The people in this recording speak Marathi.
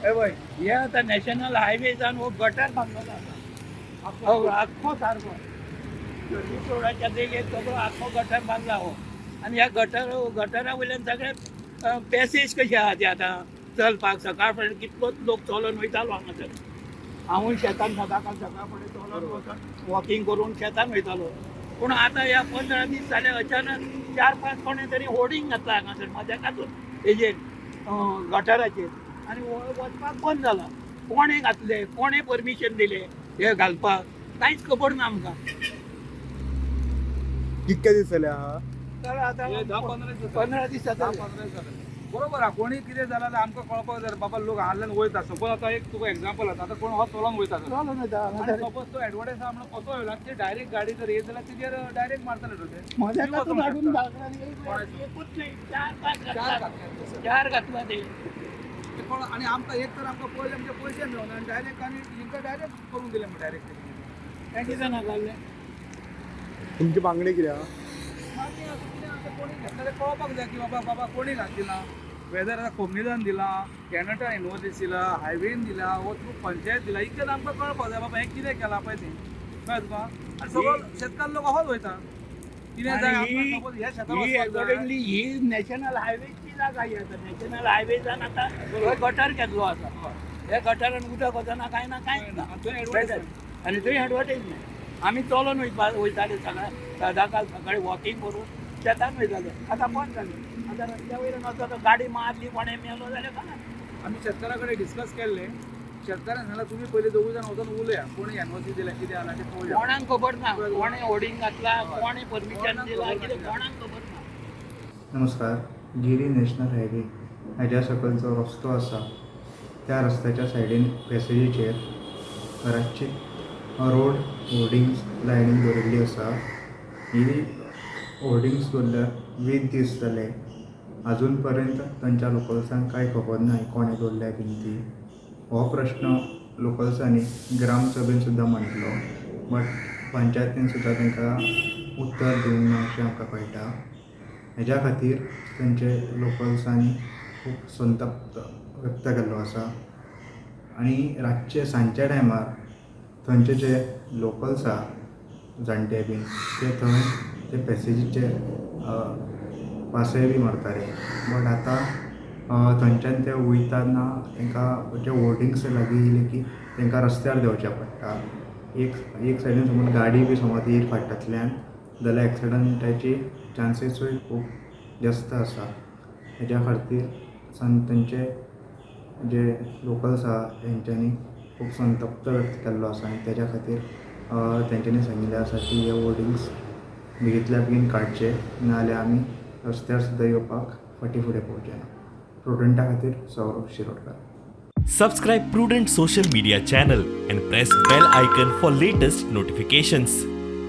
हे आता नॅशनल हायवेजान हो गटर बांदलेलो आसा आख्खो सारको सर्वीस रोडाच्या देगेक सगळो आख्खो गटर बांदला हो आनी ह्या गटरा वयल्यान सगळे पॅसेज कशी आहा ती आतां चलपाक सकाळ फुडें कितलोच लोक चलून वयतालो हांगासर हांवूय शेतान सदांकाळ सकाळ फुडें चलून वचून वॉकिंग करून शेतान वयतालो पूण आतां ह्या 15 दीस जाले अचानक 4-5 कोणे तरी होर्डिंग घातला हांगासर मजाकातून हेजेर गटराचेर आनी वचपाक बंद जाला कोणे घातले कोणे परमिशन दिले हे घालपाक कांयच खबर ना आमकां कितके दीस जाले आहा तर आतां 15 दीस जाता बरोबर आहा कोणी कितें जालां जाल्यार आमकां कळपाक जाय बाबा लोक हांगांतल्यान वयता सपोज आतां एक तुका एक्झाम्पल आतां कोण हो चलोन वयता चलून वयता सपोज तो एडवर्टायज आहा म्हणून कसो येयला ते डायरेक्ट गाडी जर येत जाल्यार तेजेर डायरेक्ट मारतले ते मजाकातून हाडून एकूच नाही 4 घातला ते कोण आनी आमकां एक तर आमकां पयले म्हणजे पयशे मेळना आनी डायरेक्ट आनी हिंका डायरेक्ट करून दिले डायरेक्ट काय कितें नाकाल्ले तुमची मागणी कितें आहा मागणी आतां कितें आतां कोणी घेतलें तें कळपाक जाय की बाबा कोणी घातली वेदर आतां कोमनिदान दिला कॅनडा इन्वोसीस दिला हायवेन दिला वो थ्रू पंचायत दिला इतकें आमकां कळपाक जाय बाबा हें कितें केलां पळय तें कळ्ळें तुका आनी सगळो शेतकार लोक अहोच वयता कितें जाय आमकां सपोज ह्या शेतान ही वचपाक जाय अकॉर्डिंगली ही नॅशनल हायवेची जागा ही आसा नॅशनल हायवेजान आतां हो गटर केल्लो आसा हे गटारान उदक वचना कांय ना कांयच ना थंय एडवर्टायज आनी थंय एडवर्टायज ना आमी चलून वयताले सदांकाळ सकाळीं वॉकिंग करून शेतान वयताले आतां बंद जालें आतां रस्त्या वयल्यान वचत गाडी मारली कोणें मेलो जाल्यार काय आमी शेतकारा कडेन डिस्कस केल्लें शेतकारान सांगलां तुमी पयलीं दोगूय जाण वचून उलया कोणी एनओसी दिल्या कितें जालां तें पळोवया कोणाक खबर ना कोणें होर्डिंग घातला कोणें परमिशन दिलां कितें कोणाक खबर ना नमस्कार गिरी नॅशनल हायवे हाज्या सकयल जो रस्तो आसा त्या रस्त्याच्या सायडीन पॅसेजीचेर रातची रोड होर्डिंग्स लायनीन दवरिल्ली आसा ही होर्डिंग्स दवरल्यार 20 दीस जाले अजून पर्यंत तांच्या लोकल्सांक कांय खबर ना कोणें दवरल्या बीन ती हो प्रश्न लोकल्सांनी ग्रामसभेन सुद्दां मांडलो बट पंचायतीन सुद्दां तांकां उत्तर दिवंक ना अशें आमकां कळटा हेज्या खातीर तांचे लोकल्सांनी खूब संतप्त व्यक्त केल्लो आसा आनी रातचे सांजच्या टायमार थंयचे जे लोकल्स आहा जाणटे बीन ते थंय ते पॅसेजीचे पासय बी मारताले बट आतां थंयच्यान ते वयताना तांकां जे होर्डिंग्स लागीं येयले की तांकां रस्त्यार देंवचें पडटा एक सायडीन समज गाडी बी समज येयली फाटल्यातल्यान जाल्यार एक्सिडंटाची चान्सीसूय खूब जास्त आसा हेज्या खातीर तांचे जे लोकल्स आहा तेंच्यांनी खूब संतप्त व्यक्त केल्लो आसा आनी तेज्या खातीर तेंच्यांनी सांगिल्लें आसा की हे होर्डिंग्स बेगींतल्या बेगीन काडचे नाजाल्यार आमी रस्त्यार सुद्दां येवपाक फाटीं फुडें पळोवचे ना प्रुडंटा खातीर Saurabh Shirodkar. Subscribe Prudent social media channel and press bell icon for latest notifications.